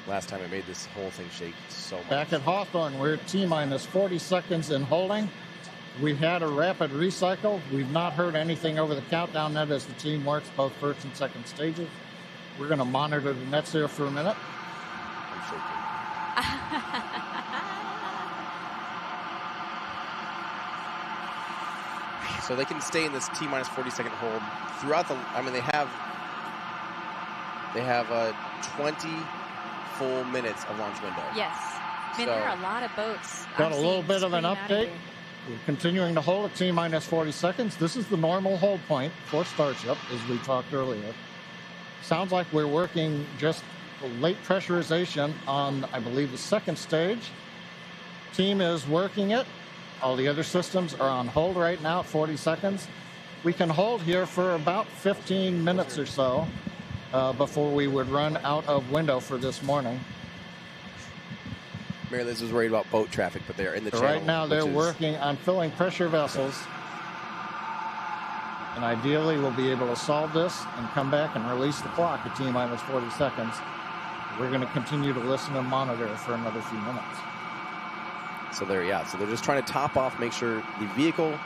last time it made this whole thing shake so much. Back at Hawthorne, we're T-minus 40 seconds in holding. We had a rapid recycle. We've not heard anything over the countdown net as the team works both first and second stages. We're going to monitor the nets here for a minute. I'm shaking. So they can stay in this T-minus 40-second hold throughout the. I mean, they have 20 full minutes of launch window. Yes. I mean, there are a lot of boats. Got a little bit of an update. We're continuing to hold at T-minus 40 seconds. This is the normal hold point for Starship, as we talked earlier. Sounds like we're working just late pressurization on, I believe, the second stage. Team is working it. All the other systems are on hold right now at 40 seconds. We can hold here for about 15 minutes or so before we would run out of window for this morning. Mary Liz was worried about boat traffic, but they're in the channel. Right now they're working on filling pressure vessels. And ideally we'll be able to solve this and come back and release the clock at T-minus 40 seconds. We're going to continue to listen and monitor for another few minutes. So they're just trying to top off, make sure the vehicle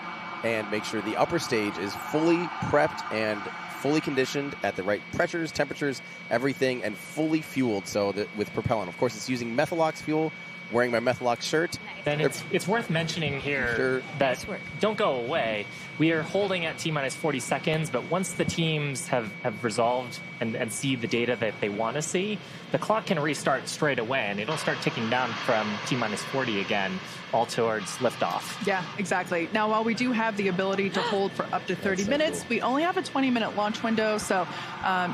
and make sure the upper stage is fully prepped and fully conditioned at the right pressures, temperatures, everything, and fully fueled. So that with propellant, of course, it's using Methalox fuel. Wearing my Methalox shirt. And it's worth mentioning here that don't go away. We are holding at T-minus 40 seconds, but once the teams have resolved and see the data that they want to see, the clock can restart straight away, and it'll start ticking down from T-minus 40 again, all towards liftoff. Yeah, exactly. Now, while we do have the ability to hold for up to 30 minutes, we only have a 20-minute launch window, so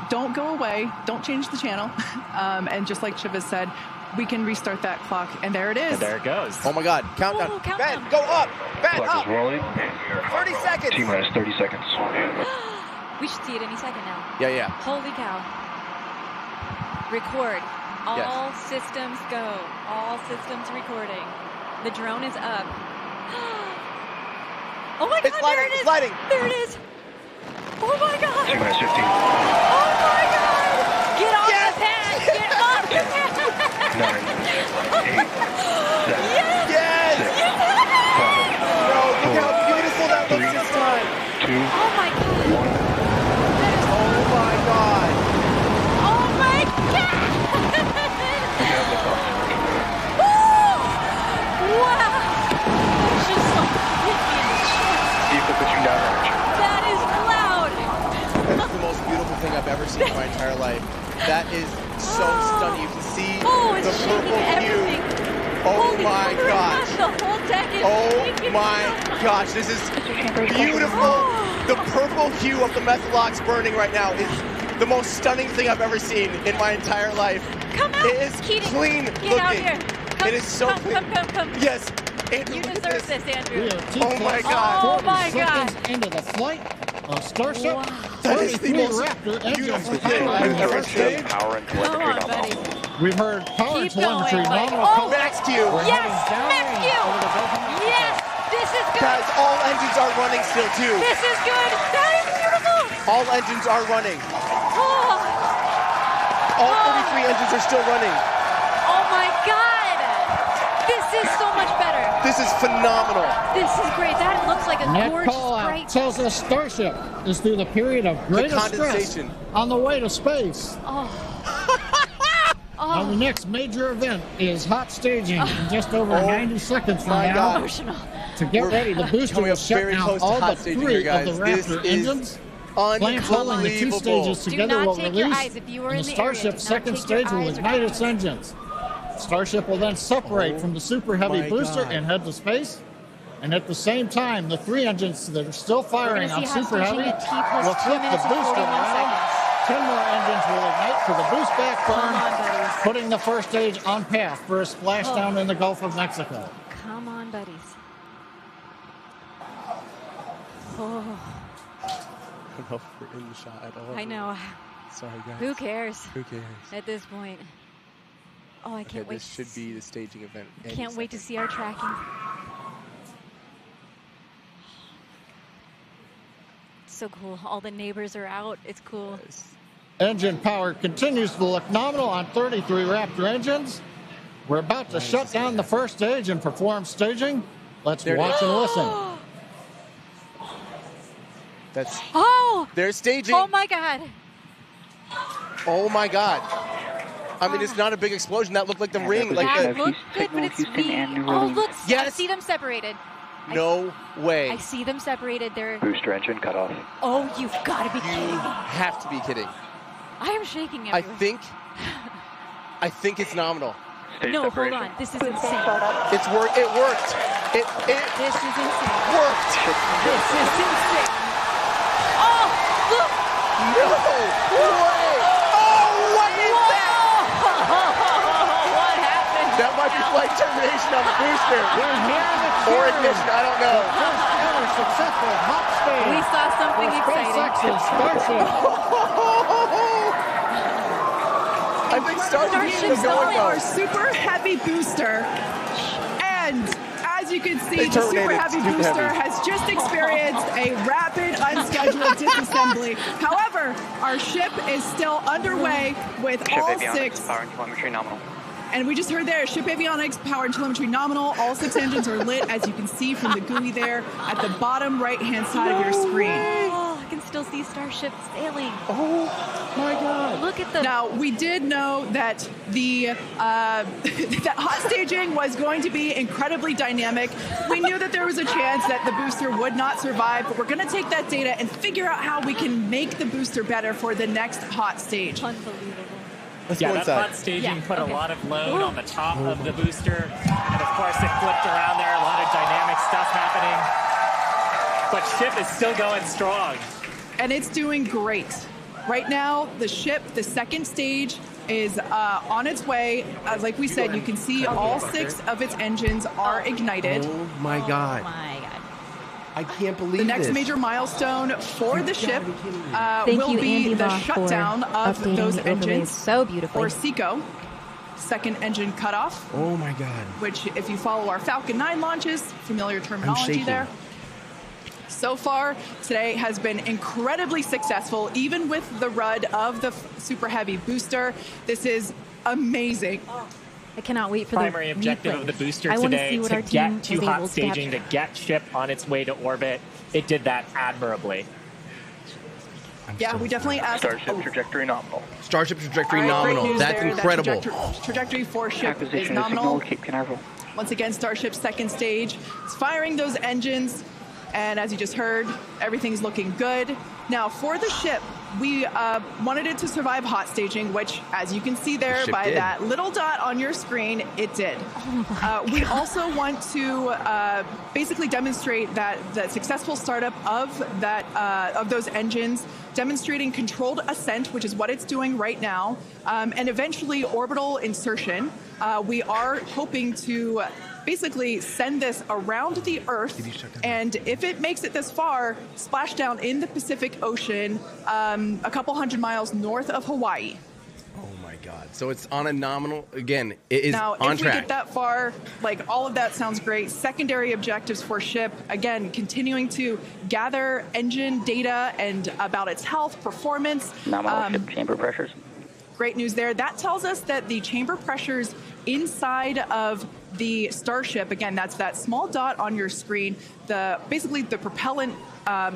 don't go away. Don't change the channel. And just like Shiva said, we can restart that clock, and there it is. And there it goes. Oh my God! Countdown. Ooh, countdown. Ben, go up. Ben, clock up. is rolling. 30 seconds. T-minus 30 seconds. We should see it any second now. Yeah. Holy cow. Record. All systems go. All systems recording. The drone is up. Oh my God, there it is. Sliding. There it is. Oh my God. T-minus 15. Oh my God. Get off the pad. Get off the pad. 9, 8, 7, Yes. 6, 5, Bro, look how beautiful that looks this time. 2, Oh my God. 1. Oh my God. Oh my God. We have the clock. Wow. That's just like hit me in the chest. See if they're pitching down range. That is loud. That's the most beautiful thing I've ever seen in my entire life. That is so stunning. You can see the purple hue. Oh my gosh. The whole deck is Oh my gosh. This is beautiful. The purple hue of the Methalox burning right now is the most stunning thing I've ever seen in my entire life. Come out. It is clean Get looking. out here. Come, It is so clean. Come. Yes. Andrew, You look at deserve this, Andrew. We are Oh my God. Oh my 40 God. seconds into the flight of Starship. Wow. That is the 33 most Raptor engines beautiful are thing powering I've the ever first seen. stage. Power and Come telemetry on, nominal. buddy. We've heard power and Keep going, telemetry buddy. nominal. Oh, Max Q. Yes, Max Q. Yes, this is good. Guys, all engines are running still too. This is good. That is beautiful. All engines are running. Oh, All 33 engines are still running. oh my God. This is so much better. This is phenomenal. This is great. That looks like a Net gorgeous, call out bright. tells us Starship is through the period of greatest stress condensation. on the way to space. Now the next major event is hot staging in just over 90 seconds from my now. God. Emotional. To get ready, the booster coming will up shut very down close to all hot but staging 3 here, guys. of the This Raptor is engines. Plants holding the 2 unbelievable. stages Do together not will take your release, eyes if you were and in the the area. Starship Do not second take your stage will eyes ignite or its engines. Starship will then separate from the Super Heavy my booster God. and head to space. And at the same time, the 3 engines that are still firing on see hot Super staging Heavy at T plus will 2 flip the minutes and booster 41 around. seconds. 10 more engines will ignite for the boost back Come burn, on, buddies. putting the first stage on path for a splashdown in the Gulf of Mexico. Come on, buddies. Oh, I don't know if we're in the shot at all. I know. Sorry, guys. Who cares Who cares? at this point? Oh, I can't Okay, wait. this should be the staging event. any Can't wait to second. see our tracking. So cool. All the neighbors are out. It's cool. Yes. Engine power continues to look nominal on 33 Raptor engines. We're about to shut down the first stage and perform staging. Let's watch and listen. That's. Oh! They're staging. Oh my God! Oh my God! I mean, it's not a big explosion. That looked like the ring. Like That the, looked good, but it's weak. Oh, look! Yes. I see them separated. no way. I see them separated. They're. Booster engine cut off. Oh, you've got to be You kidding me! have to be kidding. I am shaking I everywhere. think it's nominal. Stage No, hold separation. on. This is insane. It worked. It This is insane. worked. This is insane. Oh, look! No way. Oh, what is that? What happened? That might be flight termination on the booster. We're hearing the Or cheering. ignition. I don't know. First ever successful hot stage. We saw something for exciting. SpaceX's Starship. I think Starship is Starship's still going our though. super heavy booster. And as you can see, They the super terminated heavy Super booster Heavy. has just experienced a rapid, unscheduled disassembly. However, our ship is still underway with Ship all avionics, 6. power and telemetry nominal. And we just heard there, ship avionics, power and telemetry nominal. All 6 engines are lit, as you can see from the GUI there at the bottom right-hand side of your screen. Oh, I can still see Starship sailing. Oh my God. Look at the. Now, we did know that the that hot staging was going to be incredibly dynamic. We knew that there was a chance that the booster would not survive, but we're going to take that data and figure out how we can make the booster better for the next hot stage. Unbelievable. Let's Yeah, go that inside. hot staging Yeah, put okay. a lot of load on the top of the booster. And of course, it flipped around there. A lot of dynamic stuff happening. But ship is still going strong. And it's doing great. Right now, the ship, the second stage, is on its way. Like we said, you can see all 6 of its engines are ignited. Oh my God. Oh my God. I can't believe The next this. major milestone for the ship Thank will you, be Andy the Law, shutdown for of updating those the overlays engines, so beautifully. or SECO, second engine cutoff, Oh my God. which if you follow our Falcon 9 launches, familiar terminology shaking. there. So far, today has been incredibly successful, even with the RUD of the Super Heavy booster. This is amazing. I cannot wait for Primary the objective replay. of the booster I want today see what to our team get to was hot able to staging, to capture. get ship on its way to orbit. It did that admirably. Yeah, we definitely asked. Starship trajectory nominal. Starship trajectory All right, great nominal. news That's there. That incredible. trajectory for ship is Acquisition is nominal. signal. Keep Canaveral. Once again, Starship's second stage is firing those engines. And as you just heard, everything's looking good. Now, for the ship, we wanted it to survive hot staging, which, as you can see there ship by did. that little dot on your screen, it did. We also want to basically demonstrate that the successful startup of those engines, demonstrating controlled ascent, which is what it's doing right now, and eventually orbital insertion. We are hoping to basically send this around the Earth, and if it makes it this far, splash down in the Pacific Ocean, a couple hundred miles north of Hawaii. Oh my God. So it's on a nominal. Again, it is Now, on if we track. get that far, like all of that sounds great. Secondary objectives for ship, again, continuing to gather engine data and about its health, performance. Nominal ship chamber pressures. Great news there. That tells us that the chamber pressures inside of the Starship, again, that's that small dot on your screen, basically the propellant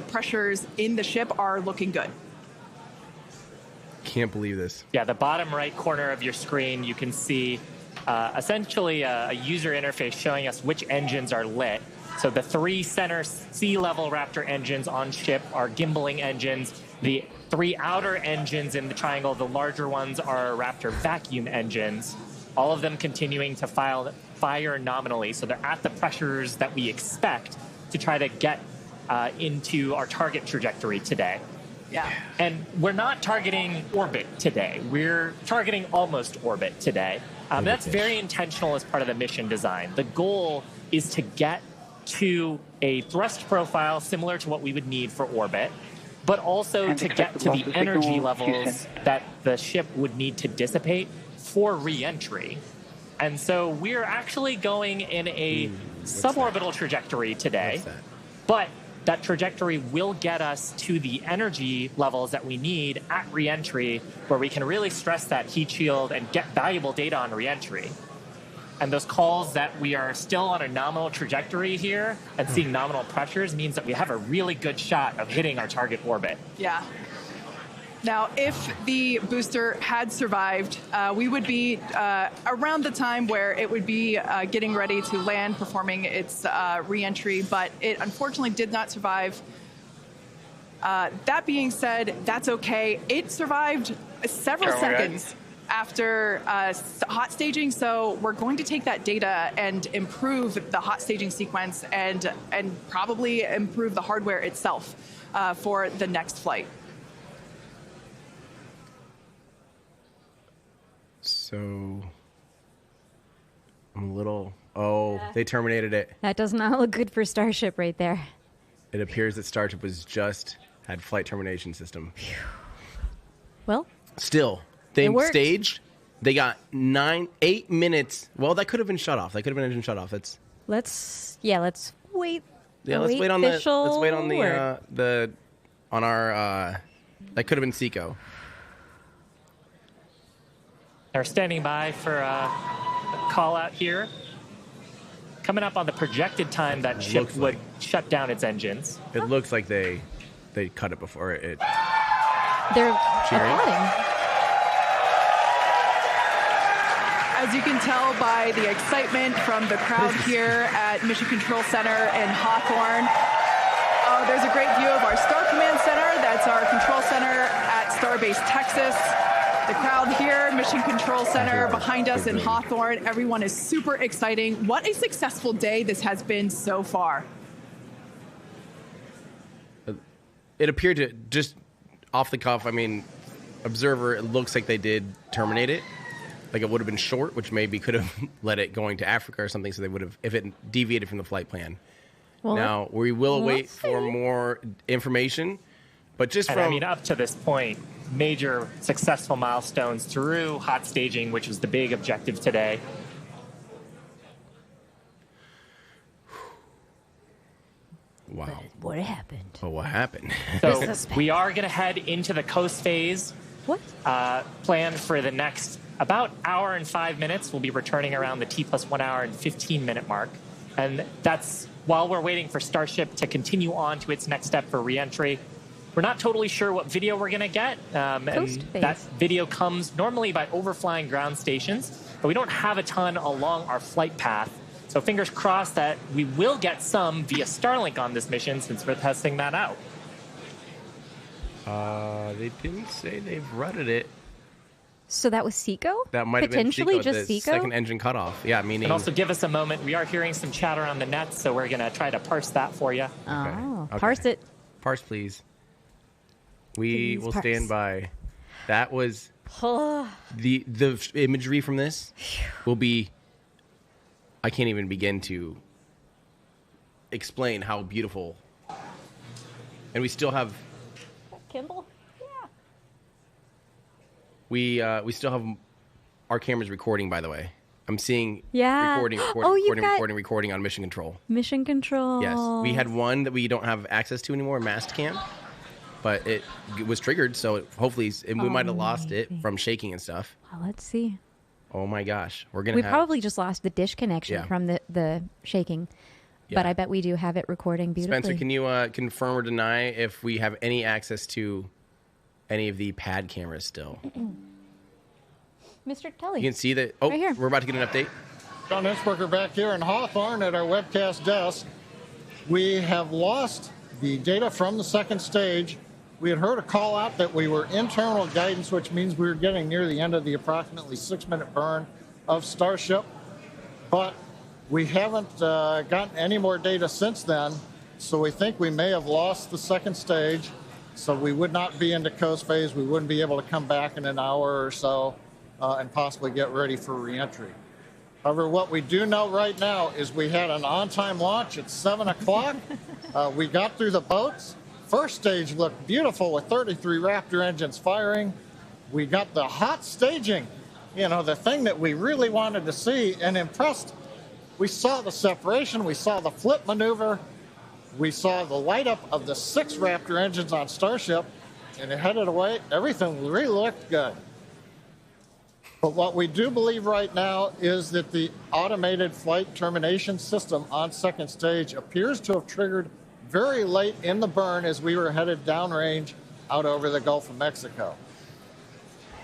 pressures in the ship are looking good. Can't believe this. Yeah, the bottom right corner of your screen, you can see essentially a user interface showing us which engines are lit. So the 3 center sea level Raptor engines on ship are gimbaling engines. The 3 outer engines in the triangle, the larger ones, are Raptor vacuum engines. All of them continuing to fire nominally. So they're at the pressures that we expect to try to get into our target trajectory today. Yeah. And we're not targeting orbit today. We're targeting almost orbit today. That's very intentional as part of the mission design. The goal is to get to a thrust profile similar to what we would need for orbit, but also And to get expected to the losses energy signal, levels Houston. that the ship would need to dissipate for re-entry. And so we're actually going in a suborbital trajectory today. What's that? But that trajectory will get us to the energy levels that we need at reentry, where we can really stress that heat shield and get valuable data on reentry. And those calls that we are still on a nominal trajectory here and seeing nominal pressures means that we have a really good shot of hitting our target orbit. Yeah. Now, if the booster had survived, we would be around the time where it would be getting ready to land, performing its re-entry, but it unfortunately did not survive. That being said, that's okay. It survived several seconds after hot staging, so we're going to take that data and improve the hot staging sequence and probably improve the hardware itself for the next flight. So I'm a little... Oh, yeah. They terminated it. That does not look good for Starship right there. It appears that Starship had flight termination system. Well, still, they staged. They got 8 minutes. Well, that could have been shut off. That could have been engine shut off. let's wait. Yeah, let's wait on the on our. That could have been Seco. They're standing by for a call out here. Coming up on the projected time that ship would shut down its engines. It looks like they cut it before it. They're applauding. As you can tell by the excitement from the crowd here at Mission Control Center in Hawthorne. There's a great view of our Star Command Center. That's our control center at Starbase Texas. The crowd here, Mission Control Center behind us in Hawthorne. Everyone is super exciting. What a successful day this has been so far. It appeared to, just off the cuff, I mean, observer, it looks like they did terminate it. Like it would have been short, which maybe could have let it going to Africa or something, so they would have, if it deviated from the flight plan. Well, now, we will wait for more information, but just I mean, up to this point, major successful milestones through hot staging, which was the big objective today. Wow. What happened? Oh, what happened? So we are going to head into the coast phase. What? Planned for the next about hour and 5 minutes. We'll be returning around the T+1 hour and 15-minute mark. And that's while we're waiting for Starship to continue on to its next step for reentry. We're not totally sure what video we're going to get. And that video comes normally by overflying ground stations, but we don't have a ton along our flight path. So fingers crossed that we will get some via Starlink on this mission since we're testing that out. They didn't say they've rutted it. So that was Seco? That might have been potentially Seco, just the Seco? second engine cutoff. Yeah, meaning... And also give us a moment. We are hearing some chatter on the net, so we're going to try to parse that for you. Oh, okay. Parse it. Parse, please. We will stand by. That was... the imagery from this will be... I can't even begin to explain how beautiful. And we still have... Kimball? Yeah. We still have our cameras recording, by the way. I'm seeing recording on Mission Control. Mission Control. Yes. We had one that we don't have access to anymore, Mast Cam. But it was triggered, so hopefully we might have lost it from shaking and stuff. Well, let's see. Oh my gosh. We probably just lost the dish connection from the shaking. Yeah. But I bet we do have it recording beautifully. Spencer, can you confirm or deny if we have any access to any of the pad cameras still? Mr. Tully. You can see that. Oh, right, we're about to get an update. John Innsbrucker back here in Hawthorne at our webcast desk. We have lost the data from the second stage. We had heard a call out that we were internal guidance, which means we were getting near the end of the approximately 6-minute burn of Starship. But we haven't gotten any more data since then, so we think we may have lost the second stage. So we would not be into coast phase. We wouldn't be able to come back in an hour or so and possibly get ready for reentry. However, what we do know right now is we had an on-time launch at 7 o'clock. We got through the boats. First stage looked beautiful with 33 Raptor engines firing. We got the hot staging, the thing that we really wanted to see and impressed. We saw the separation. We saw the flip maneuver. We saw the light up of the 6 Raptor engines on Starship, and it headed away. Everything really looked good. But what we do believe right now is that the automated flight termination system on second stage appears to have triggered very late in the burn as we were headed downrange out over the Gulf of Mexico.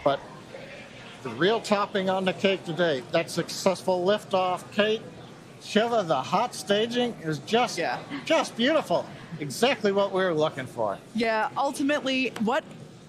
But the real topping on the cake today, that successful liftoff, Kate, Shiva, the hot staging is just beautiful. Exactly what we were looking for. Yeah, ultimately,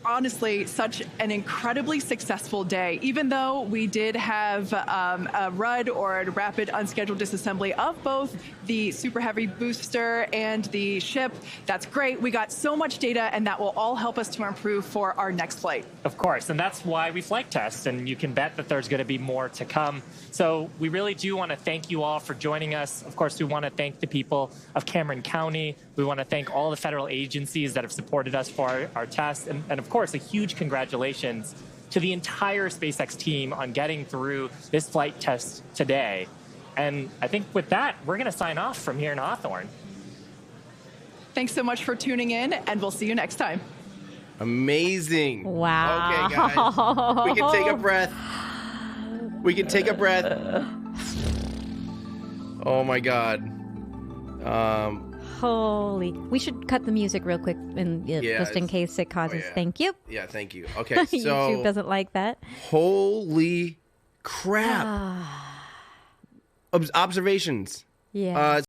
honestly, such an incredibly successful day. Even though we did have a RUD or a rapid unscheduled disassembly of both the Super Heavy booster and the ship, that's great. We got so much data, and that will all help us to improve for our next flight. Of course, and that's why we flight test, and you can bet that there's going to be more to come. So we really do want to thank you all for joining us. Of course, we want to thank the people of Cameron County. We want to thank all the federal agencies that have supported us for our test. And of course, a huge congratulations to the entire SpaceX team on getting through this flight test today. And I think with that, we're going to sign off from here in Hawthorne. Thanks so much for tuning in, and we'll see you next time. Amazing. Wow. Okay, guys. We can take a breath. We can take a breath. Oh, my God. Holy. We should cut the music real quick, and just in case it causes. Thank you. Yeah, thank you. Okay, so. YouTube doesn't like that. Holy crap. Observations. Yeah.